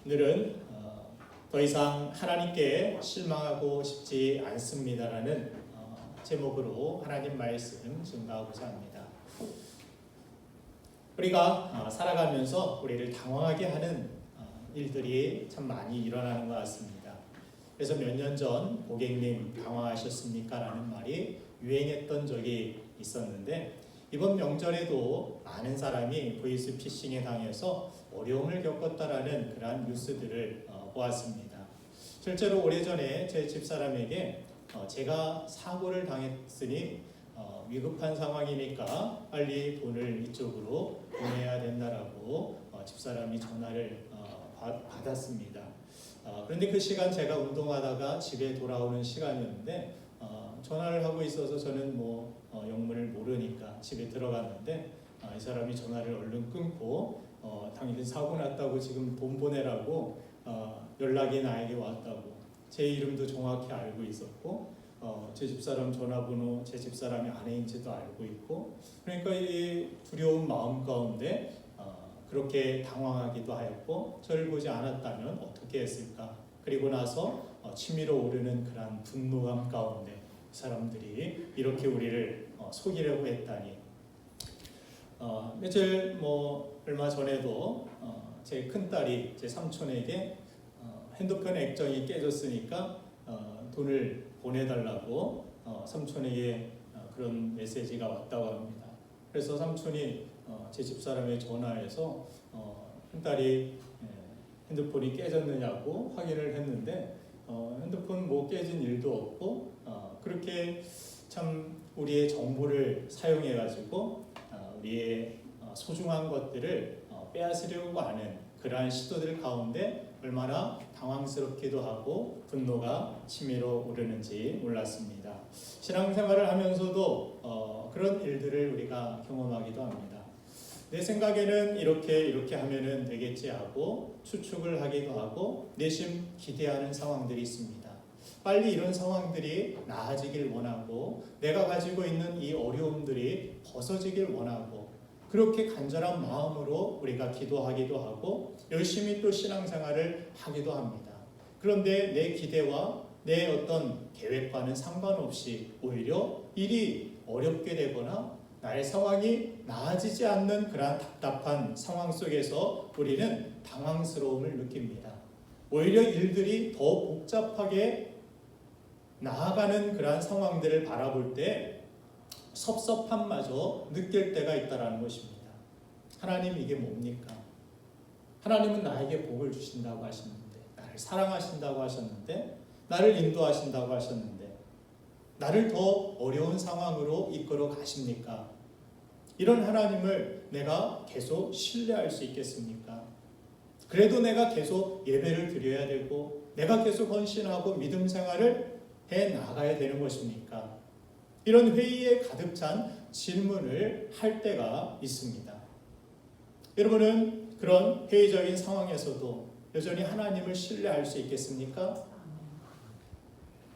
오늘은 더 이상 하나님께 실망하고 싶지 않습니다라는 제목으로 하나님 말씀 증거하고자 합니다. 우리가 살아가면서 우리를 당황하게 하는 일들이 참 많이 일어나는 것 같습니다. 그래서 몇 년 전 고객님 당황하셨습니까? 라는 말이 유행했던 적이 있었는데 이번 명절에도 많은 사람이 보이스피싱에 당해서 어려움을 겪었다라는 그러한 뉴스들을 보았습니다. 실제로 오래전에 제 집사람에게 제가 사고를 당했으니 위급한 상황이니까 빨리 돈을 이쪽으로 보내야 된다라고 집사람이 전화를 받았습니다. 그런데 그 시간 제가 운동하다가 집에 돌아오는 시간이었는데 전화를 하고 있어서 저는 영문을 모르니까 집에 들어갔는데 이 사람이 전화를 얼른 끊고 당신 사고 났다고 지금 돈 보내라고 연락이 나에게 왔다고 제 이름도 정확히 알고 있었고 제 집사람 전화번호 제 집사람이 아내인지도 알고 있고 그러니까 이 두려운 마음 가운데 그렇게 당황하기도 하였고 저를 보지 않았다면 어떻게 했을까. 그리고 나서 치밀어 오르는 그런 분노감 가운데 사람들이 이렇게 우리를 속이려고 했다니. 며칠 얼마 전에도 제 큰딸이 제 삼촌에게 핸드폰 액정이 깨졌으니까 돈을 보내달라고 삼촌에게 그런 메시지가 왔다고 합니다. 그래서 삼촌이 제 집사람에 전화해서 큰딸이 핸드폰이 깨졌느냐고 확인을 했는데 핸드폰 깨진 일도 없고 그렇게 참 우리의 정보를 사용해 가지고 우리의 소중한 것들을 빼앗으려고 하는 그러한 시도들 가운데 얼마나 당황스럽기도 하고 분노가 치밀어 오르는지 몰랐습니다. 신앙생활을 하면서도 그런 일들을 우리가 경험하기도 합니다. 내 생각에는 이렇게 하면은 되겠지 하고 추측을 하기도 하고 내심 기대하는 상황들이 있습니다. 빨리 이런 상황들이 나아지길 원하고 내가 가지고 있는 이 어려움들이 벗어지길 원하고 그렇게 간절한 마음으로 우리가 기도하기도 하고 열심히 또 신앙생활을 하기도 합니다. 그런데 내 기대와 내 어떤 계획과는 상관없이 오히려 일이 어렵게 되거나 나의 상황이 나아지지 않는 그러한 답답한 상황 속에서 우리는 당황스러움을 느낍니다. 오히려 일들이 더 복잡하게 나아가는 그러한 상황들을 바라볼 때 섭섭함마저 느낄 때가 있다는 것입니다. 하나님 이게 뭡니까? 하나님은 나에게 복을 주신다고 하셨는데 나를 사랑하신다고 하셨는데 나를 인도하신다고 하셨는데 나를 더 어려운 상황으로 이끌어 가십니까? 이런 하나님을 내가 계속 신뢰할 수 있겠습니까? 그래도 내가 계속 예배를 드려야 되고 내가 계속 헌신하고 믿음 생활을 해 나가야 되는 것입니까? 이런 회의에 가득 찬 질문을 할 때가 있습니다. 여러분은 그런 회의적인 상황에서도 여전히 하나님을 신뢰할 수 있겠습니까?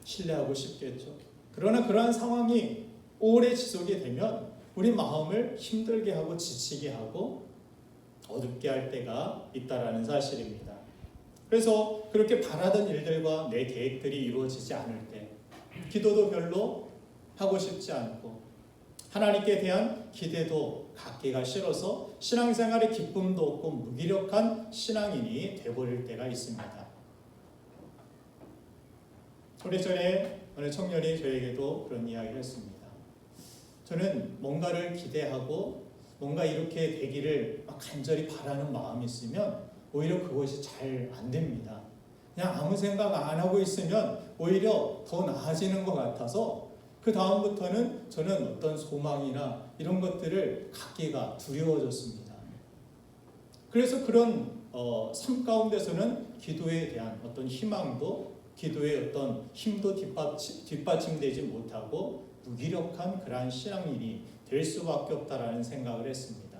신뢰하고 싶겠죠. 그러나 그러한 상황이 오래 지속이 되면 우리 마음을 힘들게 하고 지치게 하고 어둡게 할 때가 있다라는 사실입니다. 그래서 그렇게 바라던 일들과 내 계획들이 이루어지지 않을 때 기도도 별로 하고 싶지 않고 하나님께 대한 기대도 갖기가 싫어서 신앙생활에 기쁨도 없고 무기력한 신앙인이 되어버릴 때가 있습니다. 오래전에 어느 청년이 저에게도 그런 이야기를 했습니다. 저는 뭔가를 기대하고 뭔가 이렇게 되기를 간절히 바라는 마음이 있으면 오히려 그것이 잘 안 됩니다. 그냥 아무 생각 안 하고 있으면 오히려 더 나아지는 것 같아서 그 다음부터는 저는 어떤 소망이나 이런 것들을 갖기가 두려워졌습니다. 그래서 그런 삶 가운데서는 기도에 대한 어떤 희망도 기도의 어떤 힘도 뒷받침되지 못하고 무기력한 그러한 신앙인이 될 수밖에 없다라는 생각을 했습니다.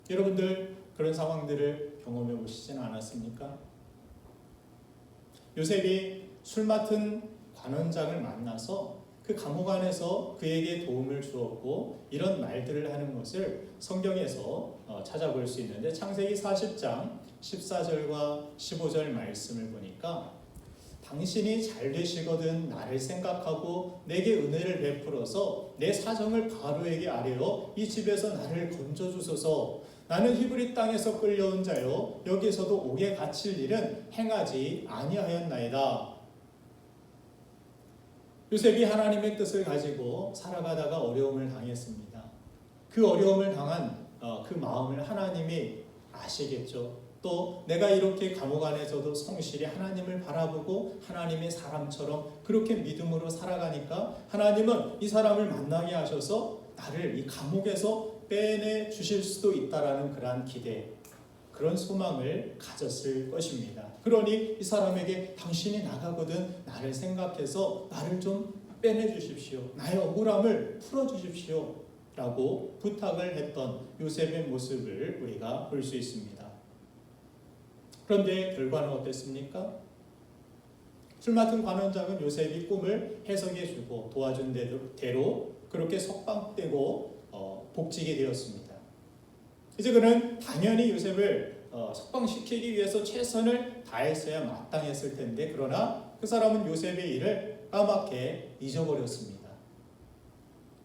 여러분들 그런 상황들을 경험해 보시지는 않았습니까? 요셉이 술 맡은 관원장을 만나서 그 감옥 안에서 그에게 도움을 주었고 이런 말들을 하는 것을 성경에서 찾아볼 수 있는데 창세기 40장 14절과 15절 말씀을 보니까 당신이 잘 되시거든 나를 생각하고 내게 은혜를 베풀어서 내 사정을 바로에게 아뢰어 이 집에서 나를 건져주소서. 나는 히브리 땅에서 끌려온 자요 여기서도 옥에 갇힐 일은 행하지 아니하였나이다. 요셉이 하나님의 뜻을 가지고 살아가다가 어려움을 당했습니다. 그 어려움을 당한 그 마음을 하나님이 아시겠죠. 또 내가 이렇게 감옥 안에서도 성실히 하나님을 바라보고 하나님의 사람처럼 그렇게 믿음으로 살아가니까 하나님은 이 사람을 만나게 하셔서 나를 이 감옥에서 빼내 주실 수도 있다라는 그러한 기대, 그런 소망을 가졌을 것입니다. 그러니 이 사람에게 당신이 나가거든 나를 생각해서 나를 좀 빼내 주십시오. 나의 억울함을 풀어 주십시오. 라고 부탁을 했던 요셉의 모습을 우리가 볼 수 있습니다. 그런데 결과는 어땠습니까? 술 맡은 관원장은 요셉이 꿈을 해석해 주고 도와준 대로 그렇게 석방되고 복직이 되었습니다. 이제 그는 당연히 요셉을 석방시키기 위해서 최선을 다했어야 마땅했을 텐데 그러나 그 사람은 요셉의 일을 까맣게 잊어버렸습니다.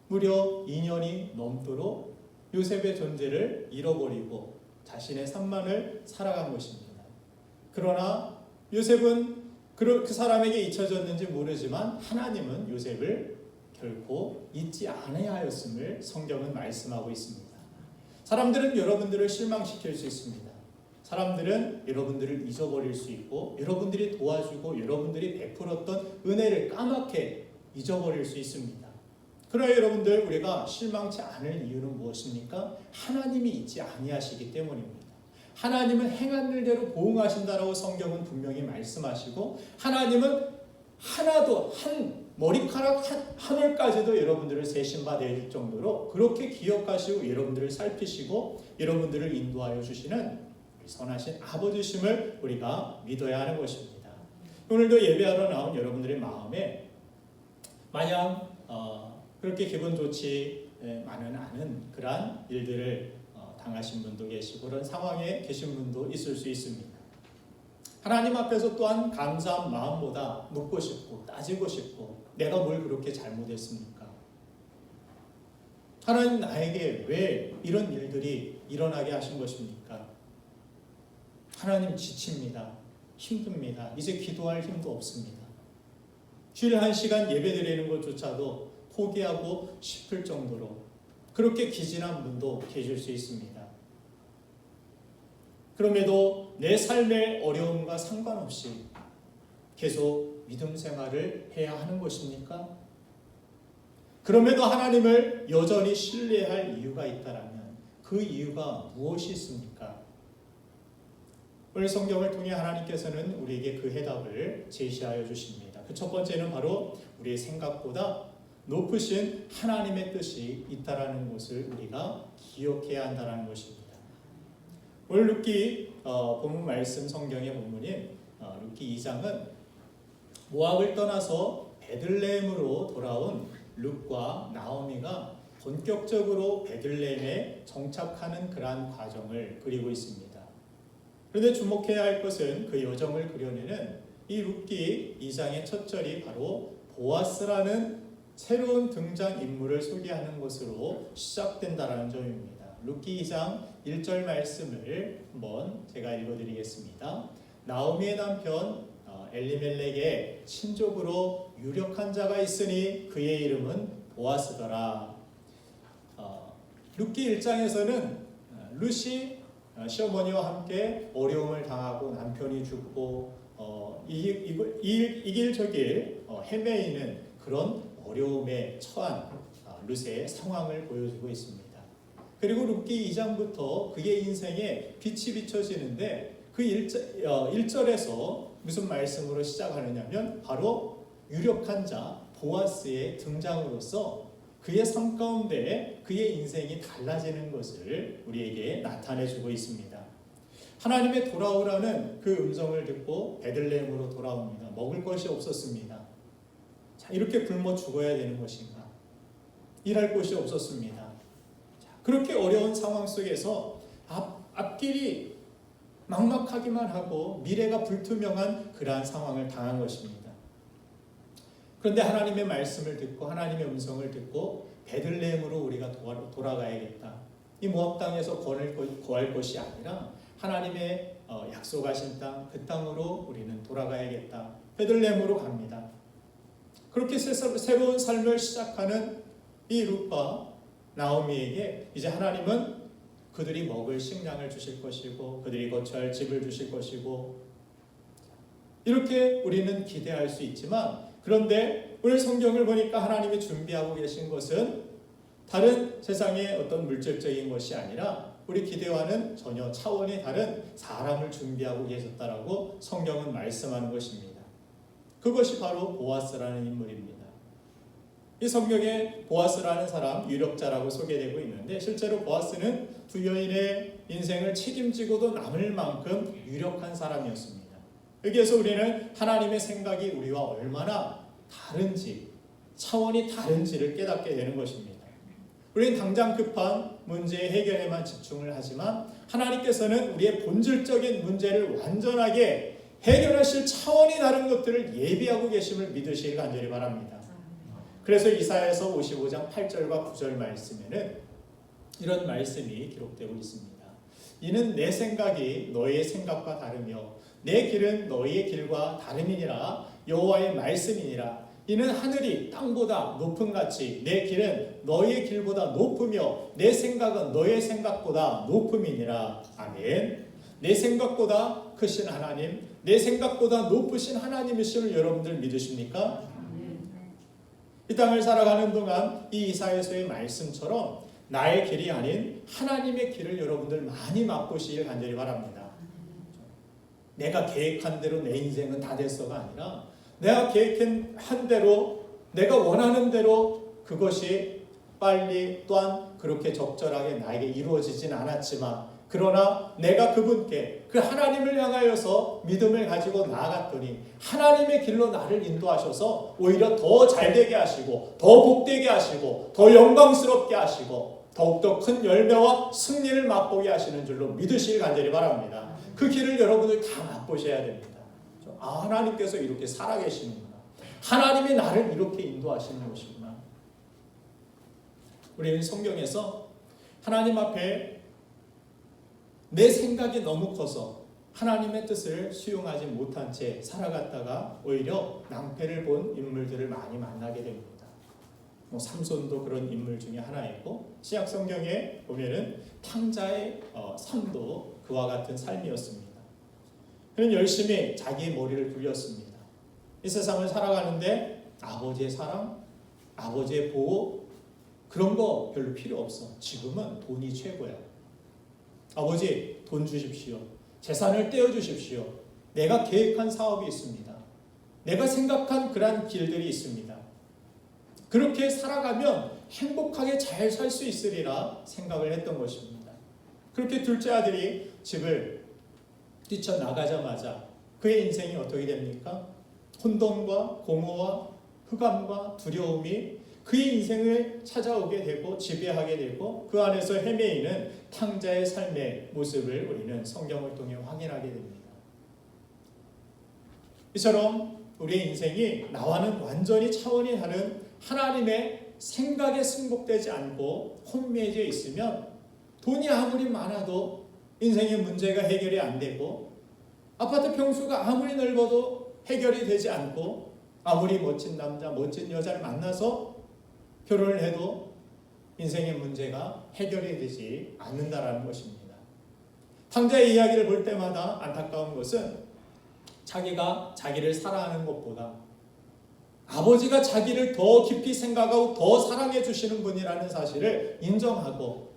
무려 2년이 넘도록 요셉의 존재를 잃어버리고 자신의 삶만을 살아간 것입니다. 그러나 요셉은 그 사람에게 잊혀졌는지 모르지만 하나님은 요셉을 결코 잊지 않아야하였음을 성경은 말씀하고 있습니다. 사람들은 여러분들을 실망시킬 수 있습니다. 사람들은 여러분들을 잊어버릴 수 있고 여러분들이 도와주고 여러분들이 베풀었던 은혜를 까맣게 잊어버릴 수 있습니다. 그러나 여러분들 우리가 실망치 않을 이유는 무엇입니까? 하나님이 잊지 아니하시기 때문입니다. 하나님은 행한 일대로 보응하신다라고 성경은 분명히 말씀하시고 하나님은 하나도 한 머리카락 한 올까지도 여러분들을 세심받아 줄 정도로 그렇게 기억하시고 여러분들을 살피시고 여러분들을 인도하여 주시는 선하신 아버지심을 우리가 믿어야 하는 것입니다. 오늘도 예배하러 나온 여러분들의 마음에 마냥 그렇게 기분 좋지만은 않은 그러한 일들을 당하신 분도 계시고 그런 상황에 계신 분도 있을 수 있습니다. 하나님 앞에서 또한 감사한 마음보다 묻고 싶고 따지고 싶고 내가 뭘 그렇게 잘못했습니까? 하나님 나에게 왜 이런 일들이 일어나게 하신 것입니까? 하나님 지칩니다. 힘듭니다. 이제 기도할 힘도 없습니다. 주일 1시간 예배 드리는 것조차도 포기하고 싶을 정도로 그렇게 기진한 분도 계실 수 있습니다. 그럼에도 내 삶의 어려움과 상관없이 계속 믿음 생활을 해야 하는 것입니까? 그럼에도 하나님을 여전히 신뢰할 이유가 있다면 그 이유가 무엇이 있습니까? 오늘 성경을 통해 하나님께서는 우리에게 그 해답을 제시하여 주십니다. 그 첫 번째는 바로 우리의 생각보다 높으신 하나님의 뜻이 있다라는 것을 우리가 기억해야 한다는 것입니다. 오늘 룻기 본문 말씀 성경의 본문인 룻기 2장은 모압을 떠나서 베들레헴으로 돌아온 룻과 나오미가 본격적으로 베들레헴에 정착하는 그러한 과정을 그리고 있습니다. 그런데 주목해야 할 것은 그 여정을 그려내는 이 룻기 2장의 첫 절이 바로 보아스라는 새로운 등장인물을 소개하는 것으로 시작된다는 점입니다. 룻기 2장 1절 말씀을 한번 제가 읽어드리겠습니다. 나오미의 남편 엘리멜렉의 친족으로 유력한 자가 있으니 그의 이름은 보아스더라. 룻기 1장에서는 룻이 시어머니와 함께 어려움을 당하고 남편이 죽고 이길저길 헤매이는 그런 어려움에 처한 룻의 상황을 보여주고 있습니다. 그리고 룻기 2장부터 그의 인생에 빛이 비춰지는데 그 1절에서 무슨 말씀으로 시작하느냐면 바로 유력한 자 보아스의 등장으로서 그의 삶 가운데 그의 인생이 달라지는 것을 우리에게 나타내주고 있습니다. 하나님의 돌아오라는 그 음성을 듣고 베들레헴으로 돌아옵니다. 먹을 것이 없었습니다. 자, 이렇게 굶어 죽어야 되는 것인가? 일할 곳이 없었습니다. 자, 그렇게 어려운 상황 속에서 앞길이 막막하기만 하고 미래가 불투명한 그러한 상황을 당한 것입니다. 그런데 하나님의 말씀을 듣고 하나님의 음성을 듣고 베들레헴으로 우리가 돌아가야겠다. 이 모압 땅에서 거할 것이 아니라 하나님의 약속하신 땅, 그 땅으로 우리는 돌아가야겠다. 베들레헴으로 갑니다. 그렇게 새로운 삶을 시작하는 이 룻과 나오미에게 이제 하나님은 그들이 먹을 식량을 주실 것이고 그들이 거처할 집을 주실 것이고 이렇게 우리는 기대할 수 있지만, 그런데 오늘 성경을 보니까 하나님이 준비하고 계신 것은 다른 세상의 어떤 물질적인 것이 아니라 우리 기대와는 전혀 차원이 다른 사람을 준비하고 계셨다라고 성경은 말씀하는 것입니다. 그것이 바로 보아스라는 인물입니다. 이 성경에 보아스라는 사람, 유력자라고 소개되고 있는데 실제로 보아스는 두 여인의 인생을 책임지고도 남을 만큼 유력한 사람이었습니다. 여기에서 우리는 하나님의 생각이 우리와 얼마나 다른지, 차원이 다른지를 깨닫게 되는 것입니다. 우리는 당장 급한 문제의 해결에만 집중을 하지만 하나님께서는 우리의 본질적인 문제를 완전하게 해결하실 차원이 다른 것들을 예비하고 계심을 믿으시길 간절히 바랍니다. 그래서 이사야서 55장 8절과 9절 말씀에는 이런 말씀이 기록되고 있습니다. 이는 내 생각이 너희의 생각과 다르며 내 길은 너희의 길과 다름이니라. 여호와의 말씀이니라. 이는 하늘이 땅보다 높음 같이 내 길은 너희의 길보다 높으며 내 생각은 너희의 생각보다 높음이니라. 아멘. 내 생각보다 크신 하나님, 내 생각보다 높으신 하나님이심을 여러분들 믿으십니까? 이 땅을 살아가는 동안 이 이사야서의 말씀처럼 나의 길이 아닌 하나님의 길을 여러분들 많이 맛보시길 간절히 바랍니다. 내가 계획한 대로 내 인생은 다 됐어가 아니라 내가 계획한 대로, 내가 원하는 대로 그것이 빨리 또한 그렇게 적절하게 나에게 이루어지진 않았지만, 그러나 내가 그분께 그 하나님을 향하여서 믿음을 가지고 나아갔더니 하나님의 길로 나를 인도하셔서 오히려 더 잘되게 하시고 더 복되게 하시고 더 영광스럽게 하시고 더욱더 큰 열매와 승리를 맛보게 하시는 줄로 믿으시길 간절히 바랍니다. 그 길을 여러분들 다 맛보셔야 됩니다. 하나님께서 이렇게 살아계시는구나. 하나님이 나를 이렇게 인도하시는 것이구나. 우리는 성경에서 하나님 앞에 내 생각이 너무 커서 하나님의 뜻을 수용하지 못한 채 살아갔다가 오히려 낭패를 본 인물들을 많이 만나게 됩니다. 삼손도 그런 인물 중에 하나이고, 신약 성경에 보면은 탕자의 삶도 그와 같은 삶이었습니다. 그는 열심히 자기의 머리를 굴렸습니다. 이 세상을 살아가는데 아버지의 사랑, 아버지의 보호, 그런 거 별로 필요 없어. 지금은 돈이 최고야. 아버지, 돈 주십시오. 재산을 떼어주십시오. 내가 계획한 사업이 있습니다. 내가 생각한 그러한 길들이 있습니다. 그렇게 살아가면 행복하게 잘 살 수 있으리라 생각을 했던 것입니다. 그렇게 둘째 아들이 집을 뛰쳐나가자마자 그의 인생이 어떻게 됩니까? 혼돈과 공허와 흑암과 두려움이 그의 인생을 찾아오게 되고 지배하게 되고 그 안에서 헤매이는 탕자의 삶의 모습을 우리는 성경을 통해 확인하게 됩니다. 이처럼 우리의 인생이 나와는 완전히 차원이 다른 하나님의 생각에 승복되지 않고 혼미해져 있으면 돈이 아무리 많아도 인생의 문제가 해결이 안 되고, 아파트 평수가 아무리 넓어도 해결이 되지 않고, 아무리 멋진 남자, 멋진 여자를 만나서 결혼을 해도 인생의 문제가 해결이 되지 않는다라는 것입니다. 탕자의 이야기를 볼 때마다 안타까운 것은 자기가 자기를 사랑하는 것보다 아버지가 자기를 더 깊이 생각하고 더 사랑해 주시는 분이라는 사실을 인정하고,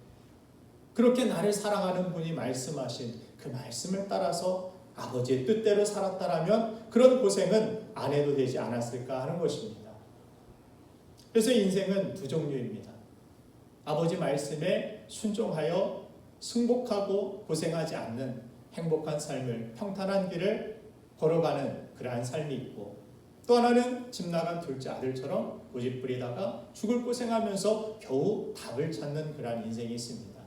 그렇게 나를 사랑하는 분이 말씀하신 그 말씀을 따라서 아버지의 뜻대로 살았다라면 그런 고생은 안 해도 되지 않았을까 하는 것입니다. 그래서 인생은 두 종류입니다. 아버지 말씀에 순종하여 승복하고 고생하지 않는 행복한 삶을, 평탄한 길을 걸어가는 그러한 삶이 있고, 또 하나는 집 나간 둘째 아들처럼 고집 부리다가 죽을 고생하면서 겨우 답을 찾는 그러한 인생이 있습니다.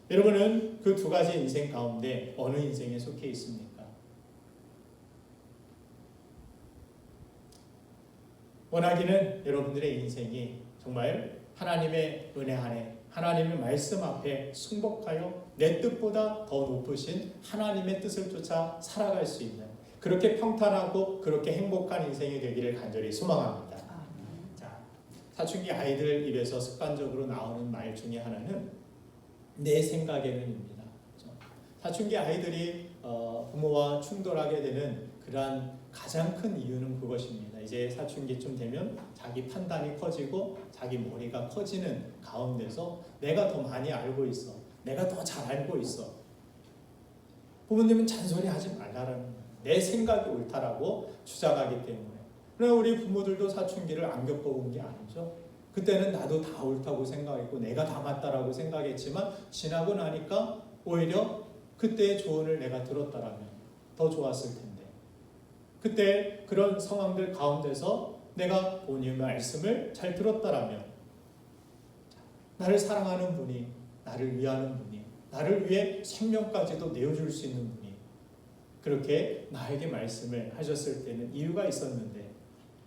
여러분은 그 두 가지 인생 가운데 어느 인생에 속해 있습니까? 원하기는 여러분들의 인생이 정말 하나님의 은혜 안에 하나님의 말씀 앞에 순복하여 내 뜻보다 더 높으신 하나님의 뜻을 쫓아 살아갈 수 있는 그렇게 평탄하고 그렇게 행복한 인생이 되기를 간절히 소망합니다. 자, 사춘기 아이들 입에서 습관적으로 나오는 말 중에 하나는 내 생각에는입니다. 사춘기 아이들이 부모와 충돌하게 되는 그러한 가장 큰 이유는 그것입니다. 이제 사춘기쯤 되면 자기 판단이 커지고 자기 머리가 커지는 가운데서 내가 더 많이 알고 있어. 내가 더 잘 알고 있어. 부모님은 잔소리하지 말라라는 거예요. 내 생각이 옳다라고 주장하기 때문에. 그러나 우리 부모들도 사춘기를 안 겪어본 게 아니죠. 그때는 나도 다 옳다고 생각했고 내가 다 맞다라고 생각했지만 지나고 나니까 오히려 그때의 조언을 내가 들었다라면 더 좋았을 텐데 그때 그런 상황들 가운데서 내가 부모님의 말씀을 잘 들었다라면 나를 사랑하는 분이 나를 위하는 분이 나를 위해 생명까지도 내어줄 수 있는 분이 그렇게 나에게 말씀을 하셨을 때는 이유가 있었는데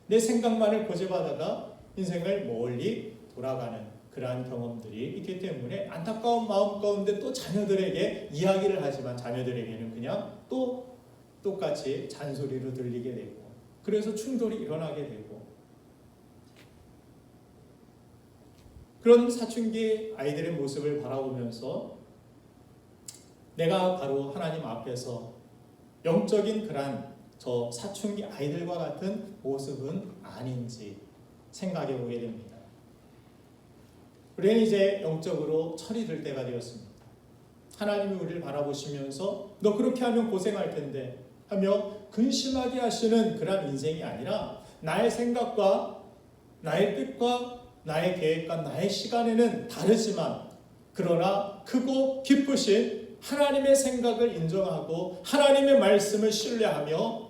내 생각만을 고집하다가 인생을 멀리 돌아가는 그러한 경험들이 있기 때문에 안타까운 마음 가운데 또 자녀들에게 이야기를 하지만 자녀들에게는 그냥 또 똑같이 잔소리로 들리게 되고 그래서 충돌이 일어나게 되고 그런 사춘기 아이들의 모습을 바라보면서 내가 바로 하나님 앞에서 영적인 그런 저 사춘기 아이들과 같은 모습은 아닌지 생각해 보게 됩니다. 우리는 이제 영적으로 철이 들 때가 되었습니다. 하나님이 우리를 바라보시면서 너 그렇게 하면 고생할 텐데 하며 근심하게 하시는 그런 인생이 아니라 나의 생각과 나의 뜻과 나의 계획과 나의 시간에는 다르지만 그러나 크고 깊으신 하나님의 생각을 인정하고 하나님의 말씀을 신뢰하며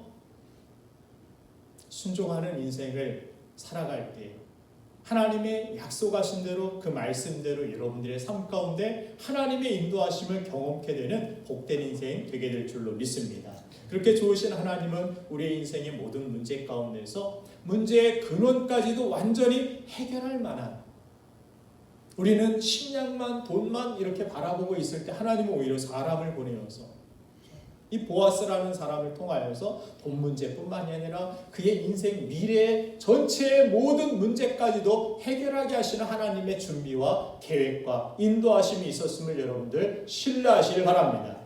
순종하는 인생을 살아갈 때 하나님의 약속하신 대로 그 말씀대로 여러분들의 삶 가운데 하나님의 인도하심을 경험케 되는 복된 인생 되게 될 줄로 믿습니다. 그렇게 좋으신 하나님은 우리의 인생의 모든 문제 가운데서 문제의 근원까지도 완전히 해결할 만한 우리는 식량만 돈만 이렇게 바라보고 있을 때 하나님은 오히려 사람을 보내어서 이 보아스라는 사람을 통하여서 돈 문제뿐만이 아니라 그의 인생 미래의 전체의 모든 문제까지도 해결하게 하시는 하나님의 준비와 계획과 인도하심이 있었음을 여러분들 신뢰하시길 바랍니다.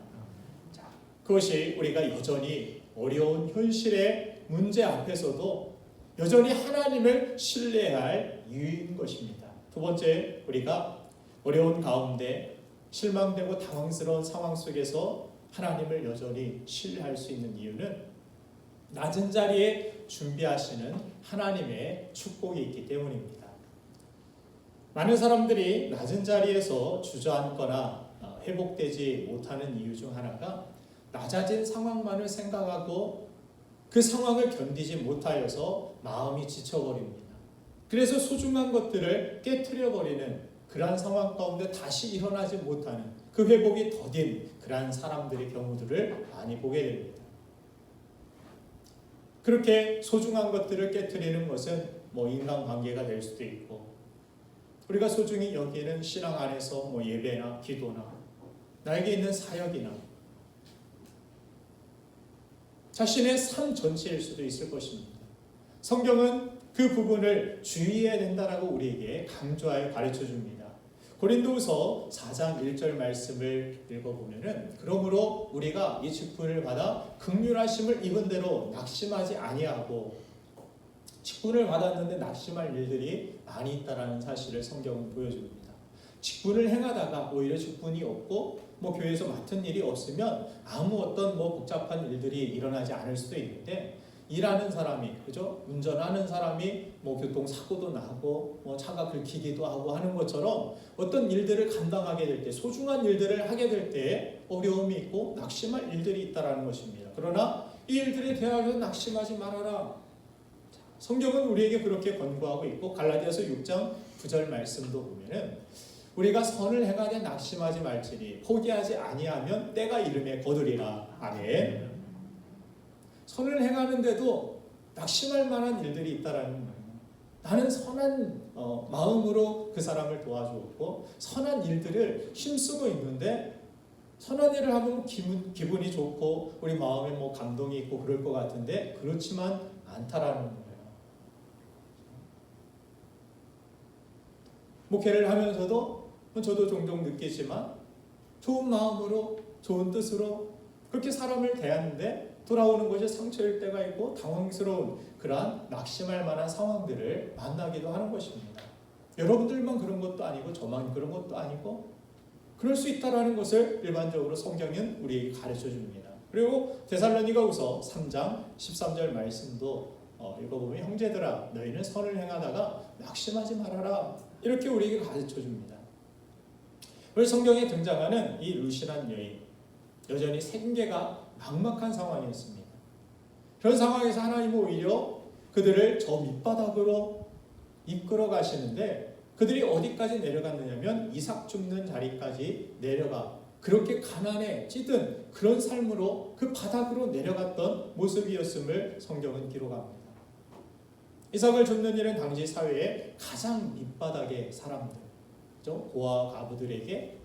자, 그것이 우리가 여전히 어려운 현실의 문제 앞에서도 여전히 하나님을 신뢰해야 할 이유인 것입니다. 두 번째, 우리가 어려운 가운데 실망되고 당황스러운 상황 속에서 하나님을 여전히 신뢰할 수 있는 이유는 낮은 자리에 준비하시는 하나님의 축복이 있기 때문입니다. 많은 사람들이 낮은 자리에서 주저앉거나 회복되지 못하는 이유 중 하나가 낮아진 상황만을 생각하고 그 상황을 견디지 못하여서 마음이 지쳐버립니다. 그래서 소중한 것들을 깨트려버리는 그러한 상황 가운데 다시 일어나지 못하는 그 회복이 더딘 그러한 사람들의 경우들을 많이 보게 됩니다. 그렇게 소중한 것들을 깨트리는 것은 인간관계가 될 수도 있고 우리가 소중히 여기는 신앙 안에서 예배나 기도나 나에게 있는 사역이나 자신의 삶 전체일 수도 있을 것입니다. 성경은 그 부분을 주의해야 된다라고 우리에게 강조하여 가르쳐줍니다. 고린도후서 4장 1절 말씀을 읽어보면은 그러므로 우리가 이 직분을 받아 긍휼하심을 입은 대로 낙심하지 아니하고 직분을 받았는데 낙심할 일들이 많이 있다라는 사실을 성경은 보여줍니다. 직분을 행하다가 오히려 직분이 없고 교회에서 맡은 일이 없으면 아무 어떤 복잡한 일들이 일어나지 않을 수도 있는데 일하는 사람이 그죠? 운전하는 사람이 교통사고도 나고 차가 긁히기도 하고 하는 것처럼 어떤 일들을 감당하게 될 때 소중한 일들을 하게 될 때 어려움이 있고 낙심할 일들이 있다는 것입니다. 그러나 이 일들에 대하여 낙심하지 말아라. 성경은 우리에게 그렇게 권고하고 있고 갈라디아서 6장 9절 말씀도 보면은 우리가 선을 행하되 낙심하지 말지니 포기하지 아니하면 때가 이름에 거두리라. 아멘. 선을 행하는데도 낙심할 만한 일들이 있다라는 거예요. 나는 선한 마음으로 그 사람을 도와주었고 선한 일들을 힘쓰고 있는데 선한 일을 하면 기분이 좋고 우리 마음에 뭐 감동이 있고 그럴 것 같은데 그렇지만 않다라는 거예요. 목회를 하면서도 저도 종종 느끼지만 좋은 마음으로 좋은 뜻으로 그렇게 사람을 대하는데 돌아오는 것이 상처일 때가 있고 당황스러운 그러한 낙심할 만한 상황들을 만나기도 하는 것입니다. 여러분들만 그런 것도 아니고 저만 그런 것도 아니고 그럴 수 있다는 것을 일반적으로 성경은 우리에게 가르쳐 줍니다. 그리고 데살로니가후서 3장 13절 말씀도 읽어보면 형제들아 너희는 선을 행하다가 낙심하지 말아라 이렇게 우리에게 가르쳐 줍니다. 오늘 성경에 등장하는 이 루시란 여인 여전히 생계가 막막한 상황이었습니다. 그런 상황에서 하나님은 오히려 그들을 저 밑바닥으로 이끌어 가시는데 그들이 어디까지 내려갔느냐면 이삭 줍는 자리까지 내려가 그렇게 가난에 찌든 그런 삶으로 그 바닥으로 내려갔던 모습이었음을 성경은 기록합니다. 이삭을 줍는 일은 당시 사회의 가장 밑바닥의 사람들, 고아 과부들에게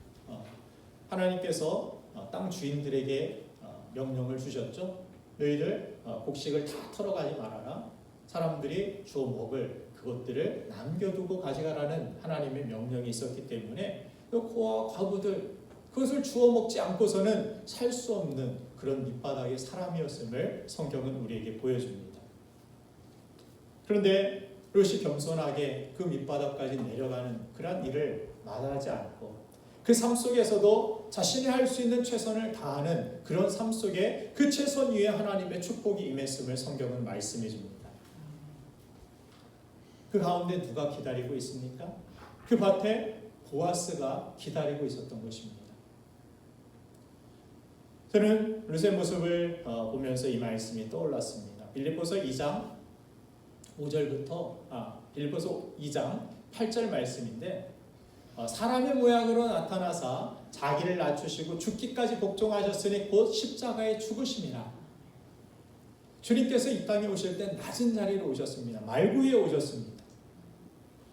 하나님께서 땅 주인들에게 명령을 주셨죠. 너희들 곡식을 다 털어가지 말아라. 사람들이 주워 먹을 그것들을 남겨두고 가져가라는 하나님의 명령이 있었기 때문에 고아 과부들 그것을 주워 먹지 않고서는 살 수 없는 그런 밑바닥의 사람이었음을 성경은 우리에게 보여줍니다. 그런데 롯이 겸손하게 그 밑바닥까지 내려가는 그런 일을 마다하지 않고 그 삶 속에서도 자신이 할 수 있는 최선을 다하는 그런 삶 속에 그 최선 위에 하나님의 축복이 임했음을 성경은 말씀해 줍니다. 그 가운데 누가 기다리고 있습니까? 그 밭에 보아스가 기다리고 있었던 것입니다. 저는 롯의 모습을 보면서 이 말씀이 떠올랐습니다. 빌립보서 2장 8절 말씀인데 사람의 모양으로 나타나사 자기를 낮추시고 죽기까지 복종하셨으니 곧 십자가에 죽으심이라. 주님께서 이 땅에 오실 때 낮은 자리로 오셨습니다. 말구에 오셨습니다.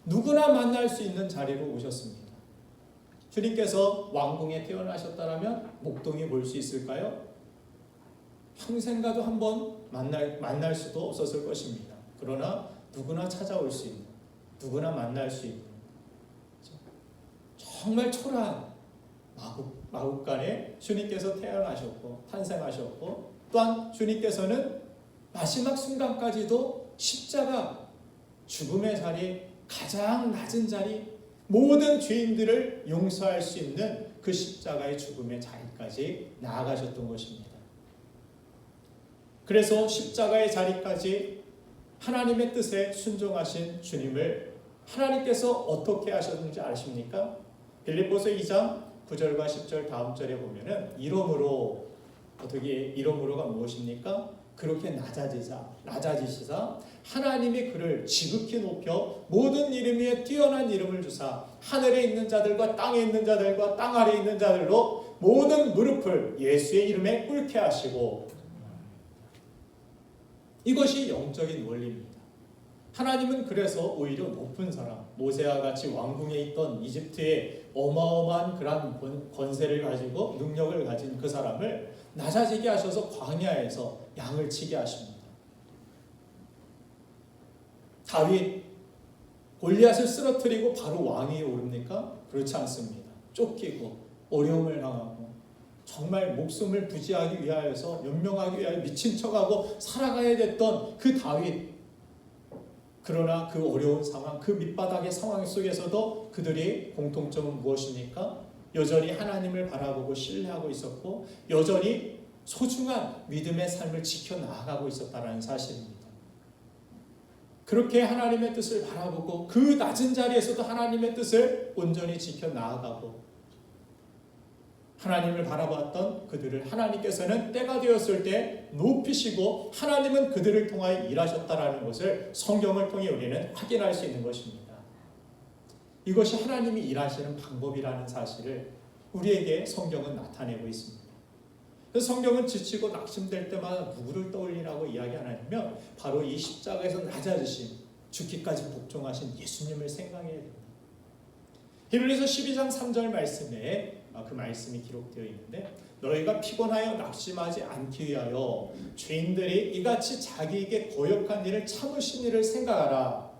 누구나 만날 수 있는 자리로 오셨습니다. 주님께서 왕궁에 태어나셨다면 목동에 볼 수 있을까요? 평생 가도 한번 만날 수도 없었을 것입니다. 그러나 누구나 찾아올 수 있는, 누구나 만날 수 있는 정말 초라한 마국간에 주님께서 태어나셨고 탄생하셨고 또한 주님께서는 마지막 순간까지도 십자가 죽음의 자리, 가장 낮은 자리, 모든 죄인들을 용서할 수 있는 그 십자가의 죽음의 자리까지 나아가셨던 것입니다. 그래서 십자가의 자리까지 하나님의 뜻에 순종하신 주님을 하나님께서 어떻게 하셨는지 아십니까? 빌립보서 2장 9절과 10절 다음 절에 보면은 이러므로 어떻게 이러므로가 무엇입니까? 그렇게 낮아지시사 하나님이 그를 지극히 높여 모든 이름 위에 뛰어난 이름을 주사 하늘에 있는 자들과 땅에 있는 자들과 땅 아래에 있는 자들로 모든 무릎을 예수의 이름에 꿇게 하시고 이것이 영적인 원리입니다. 하나님은 그래서 오히려 높은 사람, 모세와 같이 왕궁에 있던 이집트의 어마어마한 그런 권세를 가지고 능력을 가진 그 사람을 낮아지게 하셔서 광야에서 양을 치게 하십니다. 다윗 골리앗을 쓰러뜨리고 바로 왕위에 오릅니까? 그렇지 않습니다. 쫓기고 어려움을 당하고 정말 목숨을 부지하기 위하여서 연명하기 위하여 미친 척하고 살아가야 됐던 그 다윗. 그러나 그 어려운 상황, 그 밑바닥의 상황 속에서도 그들의 공통점은 무엇입니까? 여전히 하나님을 바라보고 신뢰하고 있었고 여전히 소중한 믿음의 삶을 지켜나가고 있었다는 사실입니다. 그렇게 하나님의 뜻을 바라보고 그 낮은 자리에서도 하나님의 뜻을 온전히 지켜나가고 하나님을 바라봤던 그들을 하나님께서는 때가 되었을 때 높이시고 하나님은 그들을 통하여 일하셨다라는 것을 성경을 통해 우리는 확인할 수 있는 것입니다. 이것이 하나님이 일하시는 방법이라는 사실을 우리에게 성경은 나타내고 있습니다. 그래서 성경은 지치고 낙심될 때마다 누구를 떠올리라고 이야기 안 하냐면 바로 이 십자가에서 낮아지신 죽기까지 복종하신 예수님을 생각해야 됩니다. 히브리서 12장 3절 말씀에 그 말씀이 기록되어 있는데 너희가 피곤하여 낙심하지 않기 위하여 죄인들이 이같이 자기에게 거역한 일을 참으신 일을 생각하라.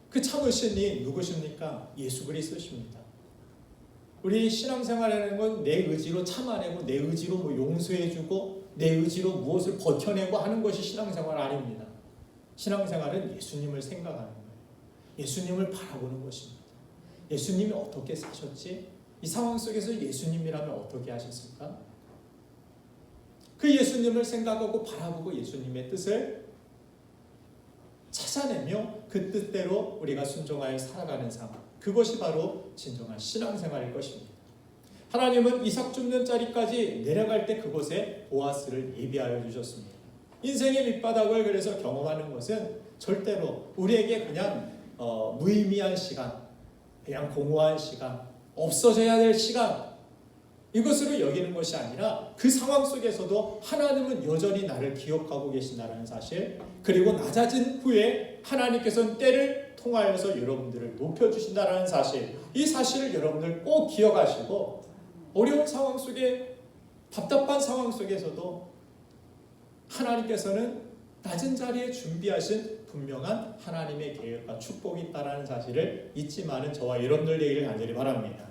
그 참으신 이 누구십니까? 예수 그리스도십니다. 우리 신앙생활이라는 건 내 의지로 참아내고 내 의지로 용서해주고 내 의지로 무엇을 버텨내고 하는 것이 신앙생활 아닙니다. 신앙생활은 예수님을 생각하는 거예요. 예수님을 바라보는 것입니다. 예수님이 어떻게 사셨지? 이 상황 속에서 예수님이라면 어떻게 하셨을까? 그 예수님을 생각하고 바라보고 예수님의 뜻을 찾아내며 그 뜻대로 우리가 순종하여 살아가는 삶, 그것이 바로 진정한 신앙생활일 것입니다. 하나님은 이삭 줍는 자리까지 내려갈 때 그곳에 보아스를 예비하여 주셨습니다. 인생의 밑바닥을 그래서 경험하는 것은 절대로 우리에게 그냥 무의미한 시간, 그냥 공허한 시간, 없어져야 될 시간, 이것으로 여기는 것이 아니라 그 상황 속에서도 하나님은 여전히 나를 기억하고 계신다는 사실, 그리고 낮아진 후에 하나님께서는 때를 통하여서 여러분들을 높여주신다는 사실, 이 사실을 여러분들 꼭 기억하시고 어려운 상황 속에, 답답한 상황 속에서도 하나님께서는 낮은 자리에 준비하신 분명한 하나님의 계획과 축복이 있다는 사실을 잊지 마는 저와 여러분들 되기를 간절히 바랍니다.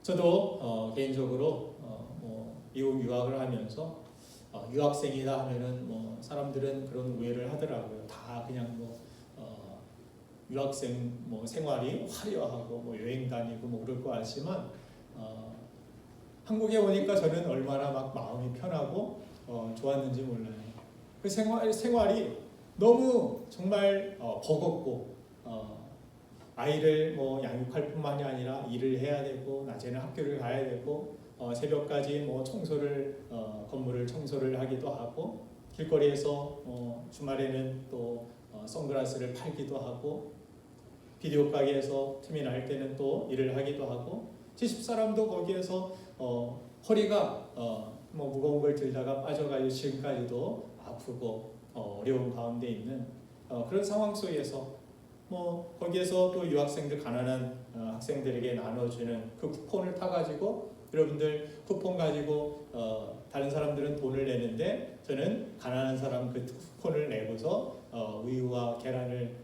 저도 개인적으로 미국 유학을 하면서 유학생이다 하면은 사람들은 그런 오해를 하더라고요. 다 그냥 유학생 생활이 화려하고 여행 다니고 그럴 거 같지만 한국에 오니까 저는 얼마나 막 마음이 편하고 좋았는지 몰라요. 그 생활이 너무 정말 버겁고 아이를 양육할 뿐만이 아니라 일을 해야 되고 낮에는 학교를 가야 되고 새벽까지 청소를 건물을 청소를 하기도 하고 길거리에서 주말에는 또 선글라스를 팔기도 하고 비디오 가게에서 틈이 날 때는 또 일을 하기도 하고 집사람도 거기에서 허리가 무거운 걸 들다가 빠져가지고 지금까지도 아프고 어려운 가운데 있는 그런 상황 속에서 거기에서 또 유학생들, 가난한 학생들에게 나눠주는 그 쿠폰을 타가지고 여러분들 쿠폰 가지고 다른 사람들은 돈을 내는데 저는 가난한 사람 그 쿠폰을 내고서 우유와 계란을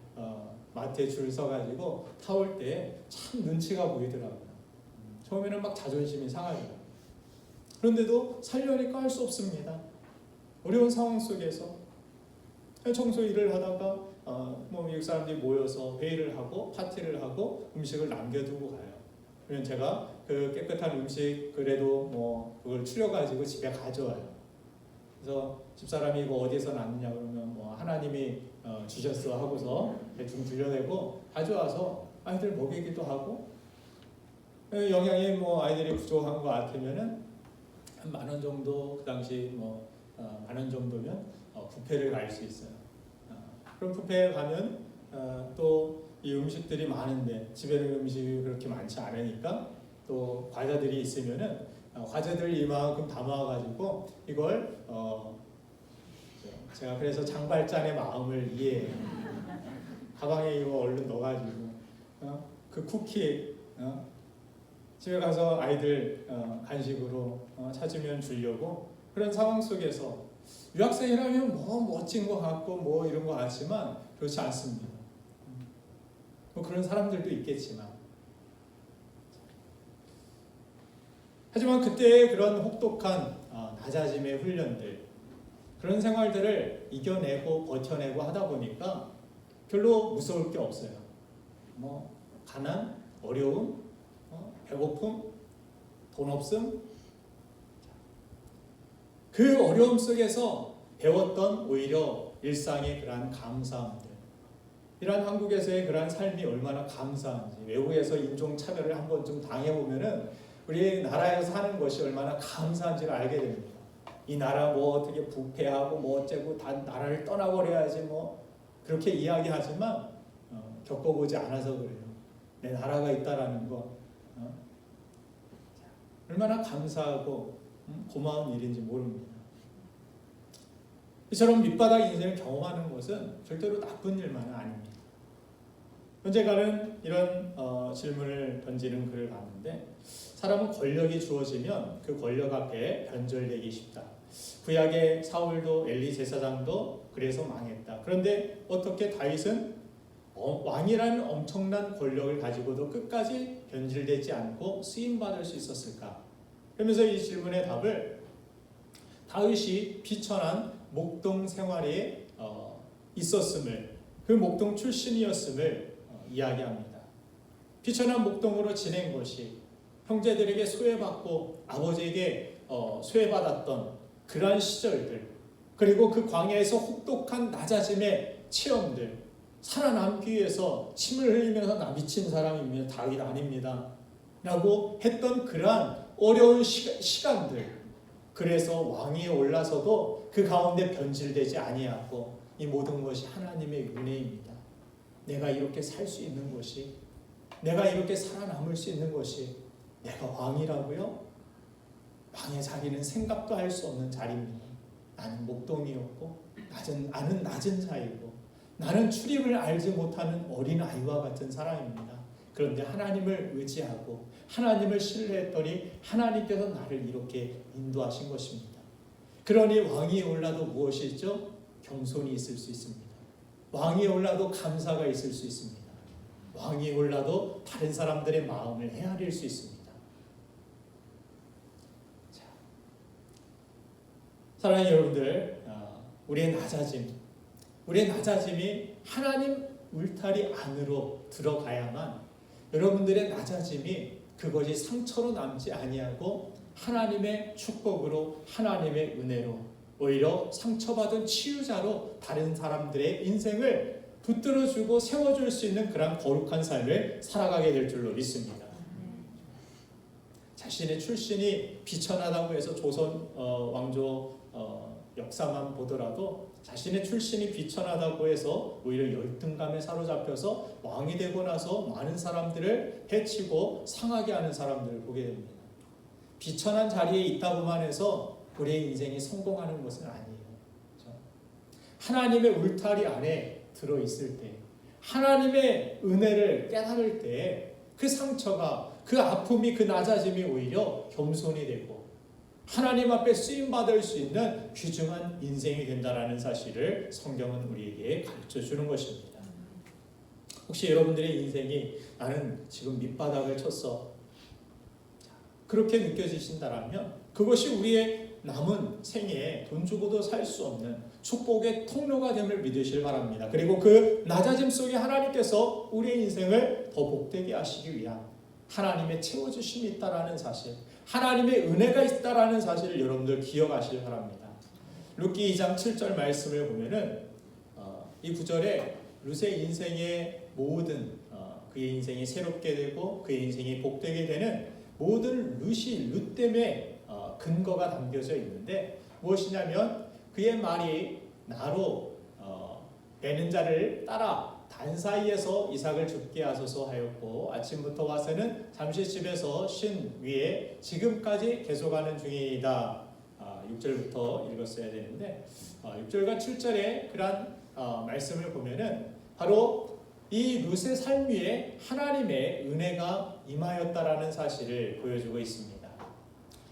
마트에 줄 서가지고 타올 때 참 눈치가 보이더라고요. 처음에는 막 자존심이 상하죠. 그런데도 살려니까 할 수 없습니다. 어려운 상황 속에서 청소 일을 하다가 미국 사람들이 모여서 회의를 하고 파티를 하고 음식을 남겨두고 가요. 그러면 제가 그 깨끗한 음식 그래도 그걸 추려가지고 집에 가져와요. 그래서 집사람이 이거 어디서 났느냐 그러면 하나님이 주셨어 하고서 대충 들여내고 가져와서 아이들 먹이기도 하고 영양이 아이들이 부족한 것 같으면은 한 10,000원 정도 그 당시 10,000원 정도면 뷔페를 갈 수 있어요. 그럼 뷔페에 가면 또 이 음식들이 많은데 집에는 음식이 그렇게 많지 않으니까 또 과자들이 있으면은 과자들 이만큼 담아가지고 이걸 제가 그래서 장발잔의 마음을 이해해요. 가방에 이거 얼른 넣어가지고 그 쿠키 집에 가서 아이들 간식으로 찾으면 주려고 그런 상황 속에서 유학생이라면 멋진 것 같고 이런 것 같지만 그렇지 않습니다. 그런 사람들도 있겠지만 하지만 그때의 그런 혹독한 낮아짐의 훈련들 그런 생활들을 이겨내고 버텨내고 하다 보니까 별로 무서울 게 없어요. 가난, 어려움, 배고픔, 돈 없음 그 어려움 속에서 배웠던 오히려 일상의 그러한 감사함들 이런 한국에서의 그러한 삶이 얼마나 감사한지, 외국에서 인종차별을 한번 좀 당해보면은 우리 나라에서 사는 것이 얼마나 감사한지를 알게 됩니다. 이 나라 뭐 어떻게 부패하고 뭐 어쩌고 다 나라를 떠나버려야지 뭐 그렇게 이야기하지만 겪어보지 않아서 그래요. 내 나라가 있다라는 거 얼마나 감사하고 고마운 일인지 모릅니다. 이처럼 밑바닥 인생을 경험하는 것은 절대로 나쁜 일만은 아닙니다. 현재가는 이런 질문을 던지는 글을 봤는데, 사람은 권력이 주어지면 그 권력 앞에 변절되기 쉽다. 구약의 사울도 엘리 제사장도 그래서 망했다. 그런데 어떻게 다윗은 왕이라는 엄청난 권력을 가지고도 끝까지 변질되지 않고 쓰임받을 수 있었을까? 그러면서 이 질문의 답을 다윗이 비천한 목동 생활에 있었음을, 그 목동 출신이었음을 이야기합니다. 비천한 목동으로 지낸 것이 형제들에게 소외받고 아버지에게 소외받았던 그러한 시절들, 그리고 그 광야에서 혹독한 낮아짐의 체험들, 살아남기 위해서 침을 흘리면서 나 미친 사람입니다, 다윗 아닙니다 라고 했던 그러한 어려운 시간들, 그래서 왕위에 올라서도 그 가운데 변질되지 아니하고 이 모든 것이 하나님의 은혜입니다. 내가 이렇게 살 수 있는 것이, 내가 이렇게 살아남을 수 있는 것이 내가 왕이라고요? 왕의 자리는 생각도 할 수 없는 자리입니다. 나는 목동이었고 나는 낮은 자이고 나는 출입을 알지 못하는 어린아이와 같은 사람입니다. 그런데 하나님을 의지하고 하나님을 신뢰했더니 하나님께서 나를 이렇게 인도하신 것입니다. 그러니 왕위에 올라도 무엇이 있죠? 겸손이 있을 수 있습니다. 왕위에 올라도 감사가 있을 수 있습니다. 왕위에 올라도 다른 사람들의 마음을 헤아릴 수 있습니다. 자, 사랑하는 여러분들, 우리의 낮아짐이 하나님 울타리 안으로 들어가야만 여러분들의 낮아짐이 그것이 상처로 남지 아니하고 하나님의 축복으로, 하나님의 은혜로, 오히려 상처받은 치유자로 다른 사람들의 인생을 붙들어주고 세워줄 수 있는 그런 거룩한 삶을 살아가게 될 줄로 믿습니다. 자신의 출신이 비천하다고 해서 조선 왕조 역사만 보더라도 자신의 출신이 비천하다고 해서 오히려 열등감에 사로잡혀서 왕이 되고 나서 많은 사람들을 해치고 상하게 하는 사람들을 보게 됩니다. 비천한 자리에 있다고만 해서 우리의 인생이 성공하는 것은 아니에요. 그렇죠? 하나님의 울타리 안에 들어있을 때, 하나님의 은혜를 깨달을 때 그 상처가, 그 아픔이, 그 낮아짐이 오히려 겸손이 되고 하나님 앞에 쓰임받을 수 있는 귀중한 인생이 된다는 사실을 성경은 우리에게 가르쳐주는 것입니다. 혹시 여러분들의 인생이 나는 지금 밑바닥을 쳤어, 그렇게 느껴지신다면 그것이 우리의 남은 생애에 돈 주고도 살 수 없는 축복의 통로가 됨을 믿으실 바랍니다. 그리고 그 낮아짐 속에 하나님께서 우리의 인생을 더 복되게 하시기 위한 하나님의 채워주심이 있다는 사실, 하나님의 은혜가 있다는 사실을 여러분들 기억하시길 바랍니다. 룻기 2장 7절 말씀을 보면은 이 구절에 룻의 인생의 모든 그의 인생이 새롭게 되고 그의 인생이 복되게 되는 모든 룻 때문에 근거가 담겨져 있는데 무엇이냐면 그의 말이 나로 베는 자를 따라 단 사이에서 이삭을 죽게 하소서 하였고 아침부터 와서는 잠시 집에서 신 위에 지금까지 계속하는 중이다. 6절부터 읽었어야 되는데 6절과 7절에 그런 말씀을 보면은 바로 이 룻의 삶 위에 하나님의 은혜가 임하였다라는 사실을 보여주고 있습니다.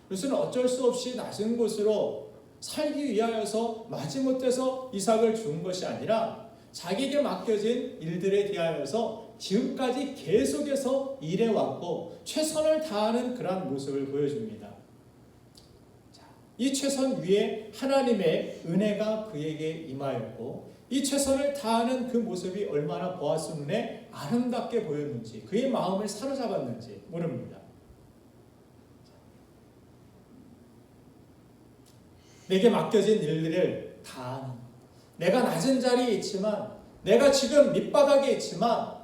룻은 어쩔 수 없이 낮은 곳으로 살기 위하여서 마지못해서 이삭을 준 것이 아니라 자기에게 맡겨진 일들에 대하여서 지금까지 계속해서 일해왔고 최선을 다하는 그러한 모습을 보여줍니다. 이 최선 위에 하나님의 은혜가 그에게 임하였고 이 최선을 다하는 그 모습이 얼마나 보아스 눈에 아름답게 보였는지 그의 마음을 사로잡았는지 모릅니다. 내게 맡겨진 일들을 다하는, 내가 낮은 자리에 있지만 내가 지금 밑바닥에 있지만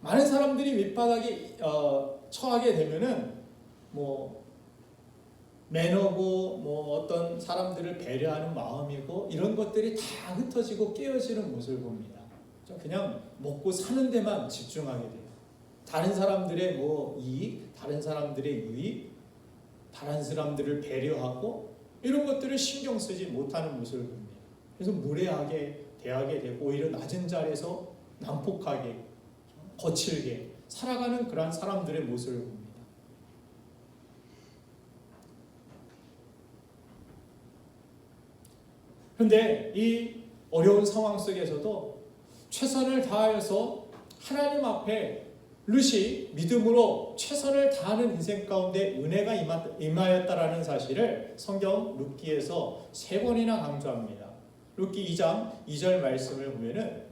많은 사람들이 밑바닥에 처하게 되면은 뭐 매너고 뭐 어떤 사람들을 배려하는 마음이고 이런 것들이 다 흩어지고 깨어지는 모습을 봅니다. 그냥 먹고 사는 데만 집중하게 돼요. 다른 사람들의 뭐 이익, 다른 사람들의 유익, 다른 사람들을 배려하고 이런 것들을 신경 쓰지 못하는 모습을 봅니다. 그래서 무례하게 대하게 되고 오히려 낮은 자리에서 난폭하게 거칠게 살아가는 그러한 사람들의 모습을 봅니다. 그런데 이 어려운 상황 속에서도 최선을 다하여서 하나님 앞에 룻이 믿음으로 최선을 다하는 인생 가운데 은혜가 임하였다라는 사실을 성경 룻기에서 3번이나 강조합니다. 룻기 2장 2절 말씀을 보면은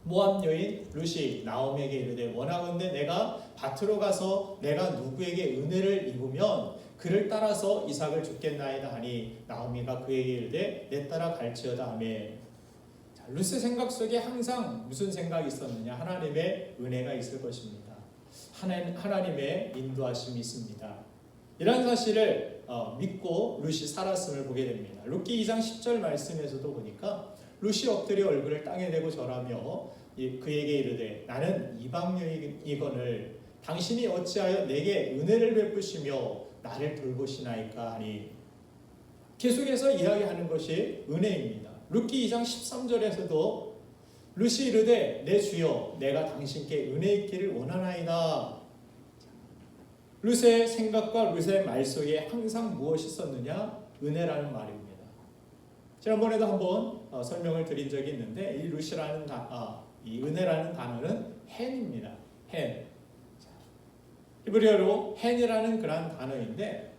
모압 여인 룻이 나오미에게 이르되 원하건대 내가 밭으로 가서 내가 누구에게 은혜를 입으면 그를 따라서 이삭을 줍겠나이다 하니 나오미가 그에게 이르되 내 따라 갈지어다 하매. 룻의 생각 속에 항상 무슨 생각이 있었느냐? 하나님의 은혜가 있을 것입니다. 하나님의 인도하심이 있습니다. 이런 사실을 믿고 룻이 살았음을 보게 됩니다. 룻기 2장 10절 말씀에서도 보니까 룻이 엎드려 얼굴을 땅에 대고 절하며 그에게 이르되 나는 이방여이거늘 당신이 어찌하여 내게 은혜를 베푸시며 나를 돌보시나이까 하니 계속해서 이야기하는 것이 은혜입니다. 룻기 2장 13절에서도 룻이 이르되 내 주여 내가 당신께 은혜 있기를 원하나이다. 룻의 생각과 룻의 말 속에 항상 무엇이 있었느냐? 은혜라는 말입니다. 지난번에도 한번 설명을 드린 적이 있는데 이 룻이라는 이 은혜라는 단어는 헨입니다. 헨. 히브리어로 헨이라는 그런 단어인데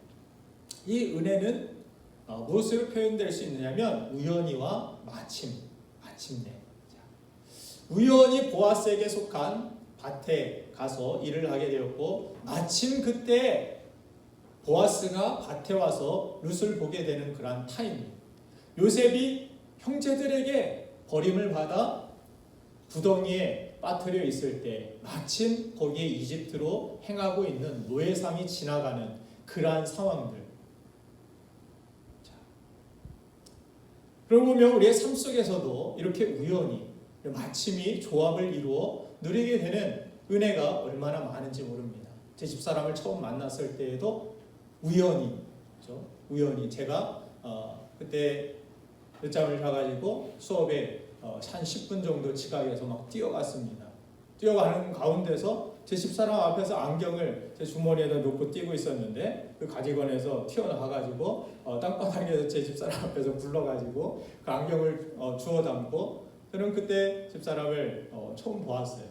이 은혜는 무엇으로 표현될 수 있느냐면 우연히와 마침내. 우연히 보아스에게 속한 밭에 가서 일을 하게 되었고 마침 그때 보아스가 밭에 와서 룻을 보게 되는 그런 타이밍. 요셉이 형제들에게 버림을 받아 구덩이에 빠뜨려 있을 때 마침 거기에 이집트로 행하고 있는 노예상이 지나가는 그러한 상황들. 그러고 보면 우리의 삶 속에서도 이렇게 우연히 마침이 조합을 이루어 누리게 되는 은혜가 얼마나 많은지 모릅니다. 제 집사람을 처음 만났을 때에도 우연히, 그렇죠? 우연히 제가 그때 늦잠을 자가지고 수업에 한 10분 정도 지각해서 막 뛰어갔습니다. 뛰어가는 가운데서 제 집사람 앞에서 안경을 제 주머니에다 놓고 뛰고 있었는데 그 가지건에서 튀어나와가지고 땅바닥에서 제 집사람 앞에서 굴러가지고 그 안경을 주워 담고 저는 그때 집사람을 처음 보았어요.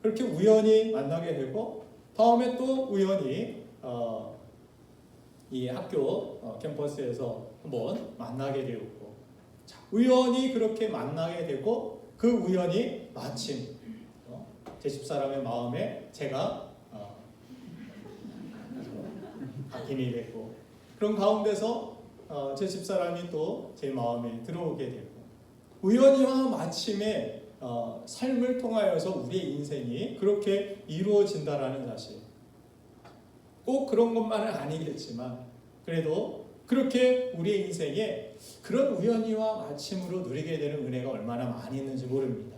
그렇게 우연히 만나게 되고 다음에 또 우연히 이 학교 캠퍼스에서 한번 만나게 되었고 우연히 그렇게 만나게 되고 그 우연히 마침 제 집사람의 마음에 제가 박힌이 됐고 그런 가운데서 제 집사람이 또 제 마음에 들어오게 되고 우연히와 마침에 삶을 통하여서 우리의 인생이 그렇게 이루어진다라는 사실. 꼭 그런 것만은 아니겠지만 그래도 그렇게 우리의 인생에 그런 우연히와 마침으로 누리게 되는 은혜가 얼마나 많이 있는지 모릅니다.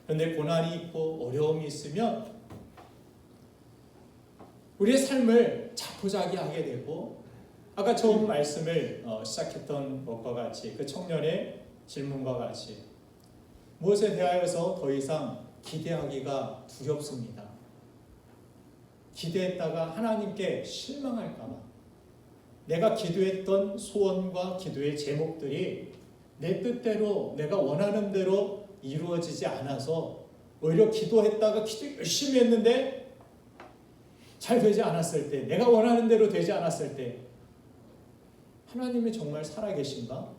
그런데 고난이 있고 어려움이 있으면 우리의 삶을 자포자기하게 되고 아까 처음 말씀을 시작했던 것과 같이 그 청년의 질문과 같이 무엇에 대하여서 더 이상 기대하기가 두렵습니다. 기대했다가 하나님께 실망할까 봐 내가 기도했던 소원과 기도의 제목들이 내 뜻대로 내가 원하는 대로 이루어지지 않아서 오히려 기도했다가 기도 열심히 했는데 잘 되지 않았을 때 내가 원하는 대로 되지 않았을 때 하나님이 정말 살아계신가?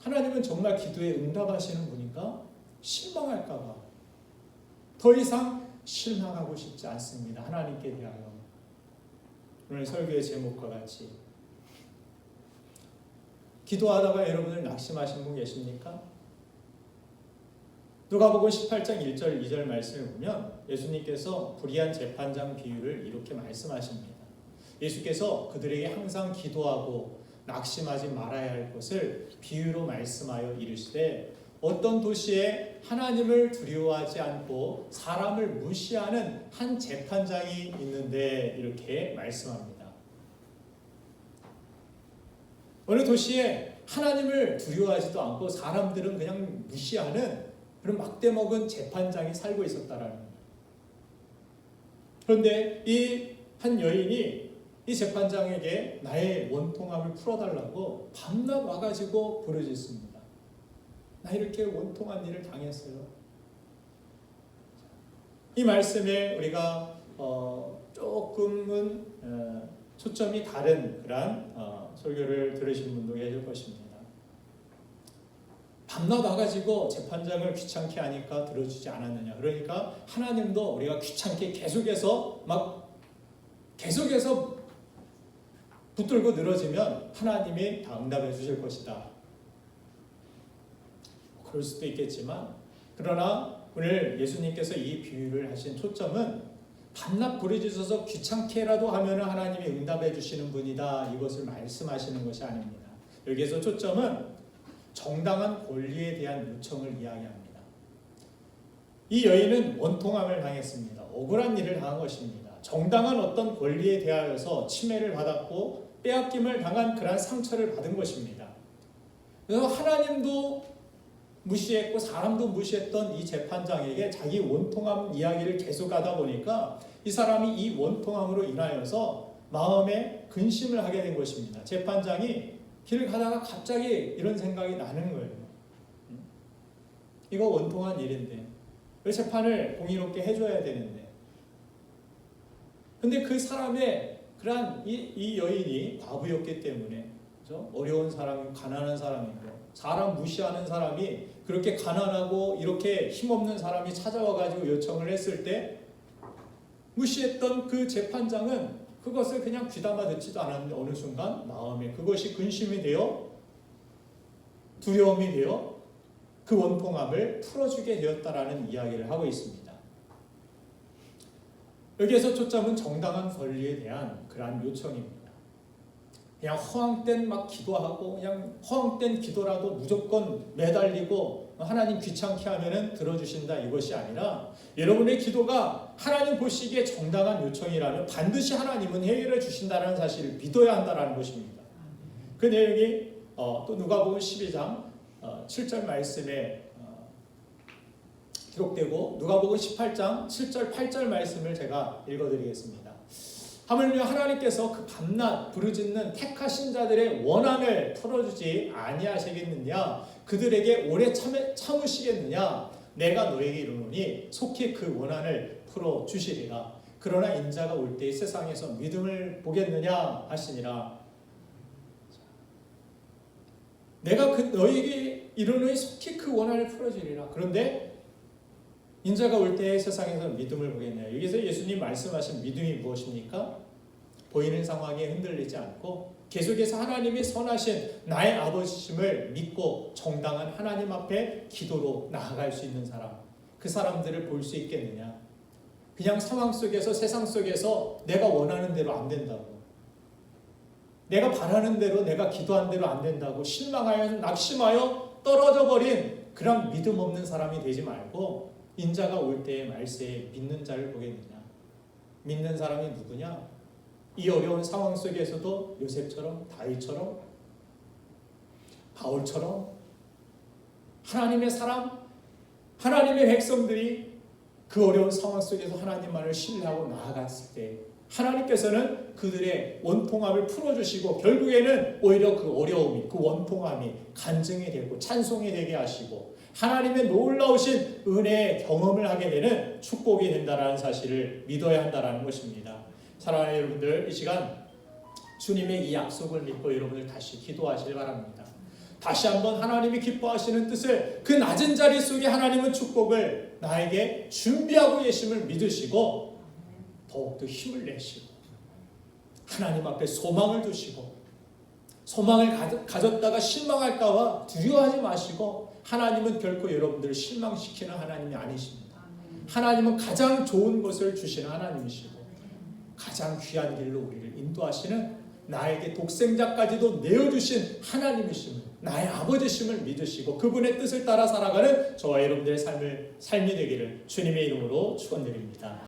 하나님은 정말 기도에 응답하시는 분인가? 실망할까 봐 더 이상 실망하고 싶지 않습니다. 하나님께 대하여. 오늘 설교의 제목과 같이 기도하다가 여러분들 낙심하신 분 계십니까? 누가복음 18장 1절 2절 말씀을 보면 예수님께서 불의한 재판장 비유를 이렇게 말씀하십니다. 예수께서 그들에게 항상 기도하고 낙심하지 말아야 할 것을 비유로 말씀하여 이르시되 어떤 도시에 하나님을 두려워하지 않고 사람을 무시하는 한 재판장이 있는데 이렇게 말씀합니다. 어느 도시에 하나님을 두려워하지도 않고 사람들은 그냥 무시하는 그런 막대먹은 재판장이 살고 있었다라는 거예요. 그런데 이 한 여인이 이 재판장에게 나의 원통함을 풀어달라고 밤낮 와가지고 부르짖습니다. 나 이렇게 원통한 일을 당했어요. 이 말씀에 우리가 조금은 초점이 다른 그런 설교를 들으신 분도 계실 것입니다. 밤낮 와가지고 재판장을 귀찮게 하니까 들어주지 않았느냐. 그러니까 하나님도 우리가 귀찮게 계속해서 붙들고 늘어지면 하나님이 다 응답해 주실 것이다. 그럴 수도 있겠지만 그러나 오늘 예수님께서 이 비유를 하신 초점은 밤낮 부르짖어서 귀찮게라도 하면 하나님이 응답해 주시는 분이다. 이것을 말씀하시는 것이 아닙니다. 여기에서 초점은 정당한 권리에 대한 요청을 이야기합니다. 이 여인은 원통함을 당했습니다. 억울한 일을 당한 것입니다. 정당한 어떤 권리에 대하여서 침해를 받았고 빼앗김을 당한 그러한 상처를 받은 것입니다. 그래서 하나님도 무시했고 사람도 무시했던 이 재판장에게 자기 원통함 이야기를 계속하다 보니까 이 사람이 이 원통함으로 인하여서 마음에 근심을 하게 된 것입니다. 재판장이 길을 가다가 갑자기 이런 생각이 나는 거예요. 이거 원통한 일인데 왜 재판을 공의롭게 해줘야 되는데. 근데 그 사람의 그러한 이 여인이 과부였기 때문에 그렇죠? 어려운 사람, 가난한 사람이고 사람 무시하는 사람이 그렇게 가난하고 이렇게 힘없는 사람이 찾아와가지고 요청을 했을 때 무시했던 그 재판장은 그것을 그냥 귀담아 듣지도 않았는데 어느 순간 마음에 그것이 근심이 되어 두려움이 되어 그 원통함을 풀어주게 되었다라는 이야기를 하고 있습니다. 여기에서 초점은 정당한 권리에 대한 그러한 요청입니다. 그냥 허황된 막 기도하고 그냥 허황된 기도라도 무조건 매달리고 하나님 귀찮게 하면은 들어주신다 이것이 아니라 여러분의 기도가 하나님 보시기에 정당한 요청이라면 반드시 하나님은 해결해 주신다는 사실을 믿어야 한다는 것입니다. 그 내용이 또 누가복음 12장 7절 말씀에 기록되고 누가복음 18장 7절 8절 말씀을 제가 읽어드리겠습니다. 하물며 하나님께서 그 밤낮 부르짖는 택하신 자들의 원한을 풀어주지 아니하시겠느냐 그들에게 오래 참으시겠느냐 내가 너에게 이르노니 속히 그 원한을 풀어주시리라. 그러나 인자가 올 때에 세상에서 믿음을 보겠느냐 하시니라. 내가 너에게 이르노니 속히 그 원한을 풀어주리라. 그런데 인자가 올 때에 세상에서 믿음을 보겠느냐. 여기서 예수님 말씀하신 믿음이 무엇입니까? 보이는 상황에 흔들리지 않고 계속해서 하나님이 선하신 나의 아버지심을 믿고 정당한 하나님 앞에 기도로 나아갈 수 있는 사람, 그 사람들을 볼 수 있겠느냐. 그냥 상황 속에서 세상 속에서 내가 원하는 대로 안 된다고, 내가 바라는 대로 내가 기도한 대로 안 된다고 실망하여 낙심하여 떨어져 버린 그런 믿음 없는 사람이 되지 말고 인자가 올 때의 말세에 믿는 자를 보겠느냐. 믿는 사람이 누구냐? 이 어려운 상황 속에서도 요셉처럼 다윗처럼 바울처럼 하나님의 사람, 하나님의 백성들이 그 어려운 상황 속에서 하나님만을 신뢰하고 나아갔을 때 하나님께서는 그들의 원통함을 풀어주시고 결국에는 오히려 그 어려움이, 그 원통함이 간증이 되고 찬송이 되게 하시고 하나님의 놀라우신 은혜의 경험을 하게 되는 축복이 된다는 사실을 믿어야 한다는 것입니다. 사랑하는 여러분들, 이 시간 주님의 이 약속을 믿고 여러분들 다시 기도하시길 바랍니다. 다시 한번 하나님이 기뻐하시는 뜻을 그 낮은 자리 속에 하나님은 축복을 나에게 준비하고 계심을 믿으시고 더욱더 힘을 내시고 하나님 앞에 소망을 두시고 소망을 가졌다가 실망할까봐 두려워하지 마시고 하나님은 결코 여러분들을 실망시키는 하나님이 아니십니다. 하나님은 가장 좋은 것을 주시는 하나님이시고 가장 귀한 길로 우리를 인도하시는 나에게 독생자까지도 내어주신 하나님이심을, 나의 아버지심을 믿으시고 그분의 뜻을 따라 살아가는 저와 여러분들의 삶이 되기를 주님의 이름으로 축원드립니다.